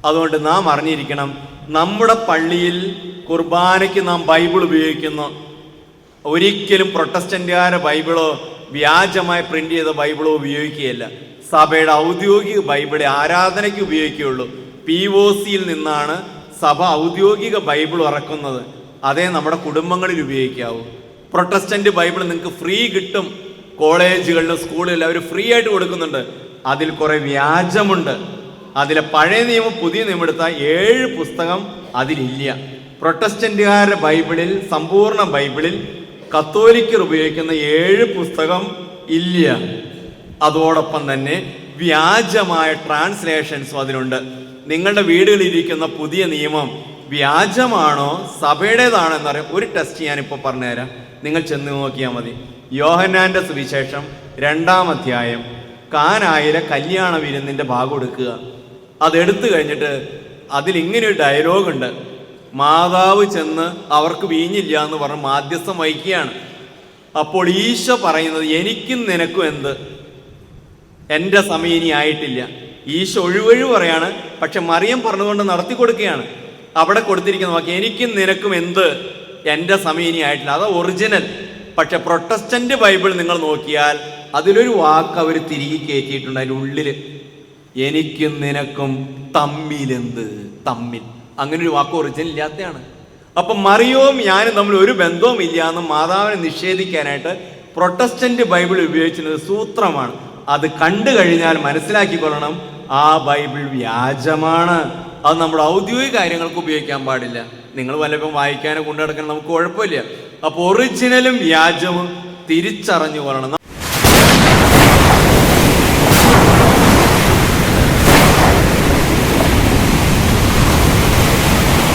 അതുകൊണ്ട് നാം അറിഞ്ഞിരിക്കണം, നമ്മുടെ പള്ളിയിൽ കുർബാനയ്ക്ക് നാം ബൈബിൾ ഉപയോഗിക്കുന്നു. ഒരിക്കലും പ്രൊട്ടസ്റ്റന്റുകാരുടെ ബൈബിളോ വ്യാജമായി പ്രിന്റ് ചെയ്ത ബൈബിളോ ഉപയോഗിക്കുകയല്ല. സഭയുടെ ഔദ്യോഗിക ബൈബിളെ ആരാധനയ്ക്ക് ഉപയോഗിക്കുകയുള്ളൂ. POCയിൽ നിന്നാണ് സഭ ഔദ്യോഗിക ബൈബിൾ ഇറക്കുന്നത്. അതേ നമ്മുടെ കുടുംബങ്ങളിൽ ഉപയോഗിക്കാവൂ. പ്രൊട്ടസ്റ്റന്റ് ബൈബിൾ നിങ്ങൾക്ക് ഫ്രീ കിട്ടും. കോളേജുകളിലും സ്കൂളുകളിലും അവർ ഫ്രീ ആയിട്ട് കൊടുക്കുന്നുണ്ട്. അതിൽ കുറെ വ്യാജമുണ്ട്. അതിലെ പഴയ നിയമം പുതിയ നിയമം എടുത്താൽ 7 പുസ്തകം അതിലില്ല. പ്രൊട്ടസ്റ്റന്റുകാരുടെ ബൈബിളിൽ, സമ്പൂർണ്ണ ബൈബിളിൽ കത്തോലിക്കർ ഉപയോഗിക്കുന്ന 7 പുസ്തകം ഇല്ല. അതോടൊപ്പം തന്നെ വ്യാജമായ ട്രാൻസ്ലേഷൻസും അതിലുണ്ട്. നിങ്ങളുടെ വീടുകളിലിരിക്കുന്ന പുതിയ നിയമം വ്യാജമാണോ സഭയുടേതാണോ എന്നറിയാം. ഒരു ടെസ്റ്റ് ഞാനിപ്പോൾ പറഞ്ഞുതരാം, നിങ്ങൾ ചെന്ന് നോക്കിയാൽ മതി. യോഹന്നാന്റെ സുവിശേഷം 2-ാം അധ്യായം കാനായിലെ കല്യാണ വിരുന്നിന്റെ ഭാഗം എടുക്കുക. അതെടുത്തു കഴിഞ്ഞിട്ട് അതിലിങ്ങനെയൊരു ഡയലോഗുണ്ട്. മാതാവ് ചെന്ന് അവർക്ക് വീഞ്ഞില്ല എന്ന് പറഞ്ഞ് മാധ്യസ്ഥം വഹിക്കുകയാണ്. അപ്പോൾ ഈശോ പറയുന്നത്, എനിക്കും നിനക്കും എന്ത്, എൻ്റെ സമയം ഇനി ആയിട്ടില്ല. ഈശോ ഒഴിവൊഴിവ് പറയാണ്, പക്ഷെ മറിയം പറഞ്ഞുകൊണ്ട് നടത്തി കൊടുക്കുകയാണ്. അവിടെ കൊടുത്തിരിക്കുന്ന വാക്ക് എനിക്കും നിനക്കും എന്ത്, എൻ്റെ സമയം ഇനി ആയിട്ടില്ല. അതാ ഒറിജിനൽ. പക്ഷെ പ്രൊട്ടസ്റ്റന്റ് ബൈബിൾ നിങ്ങൾ നോക്കിയാൽ അതിലൊരു വാക്ക് അവർ തിരികെ കയറ്റിയിട്ടുണ്ട്. അതിൻ്റെ ഉള്ളിൽ എനിക്കും നിനക്കും തമ്മിലെന്ത്, തമ്മിൽ, അങ്ങനെ ഒരു വാക്ക് ഒറിജിനൽ ഇല്ലാത്തതാണ്. അപ്പം മറിയവും ഞാനും തമ്മിൽ ഒരു ബന്ധവും ഇല്ല എന്ന് മാതാവിനെ നിഷേധിക്കാനായിട്ട് പ്രൊട്ടസ്റ്റന്റ് ബൈബിൾ ഉപയോഗിച്ചിരുന്നത് സൂത്രമാണ്. അത് കണ്ടു കഴിഞ്ഞാൽ മനസ്സിലാക്കിക്കൊള്ളണം, ആ ബൈബിൾ വ്യാജമാണ്. അത് നമ്മുടെ ഔദ്യോഗിക കാര്യങ്ങൾക്ക് ഉപയോഗിക്കാൻ പാടില്ല. നിങ്ങൾ വല്ലതും വായിക്കാനോ കൊണ്ടു നടക്കാൻ നമുക്ക് കുഴപ്പമില്ല. അപ്പോൾ ഒറിജിനലും വ്യാജവും തിരിച്ചറിഞ്ഞു കൊള്ളണം.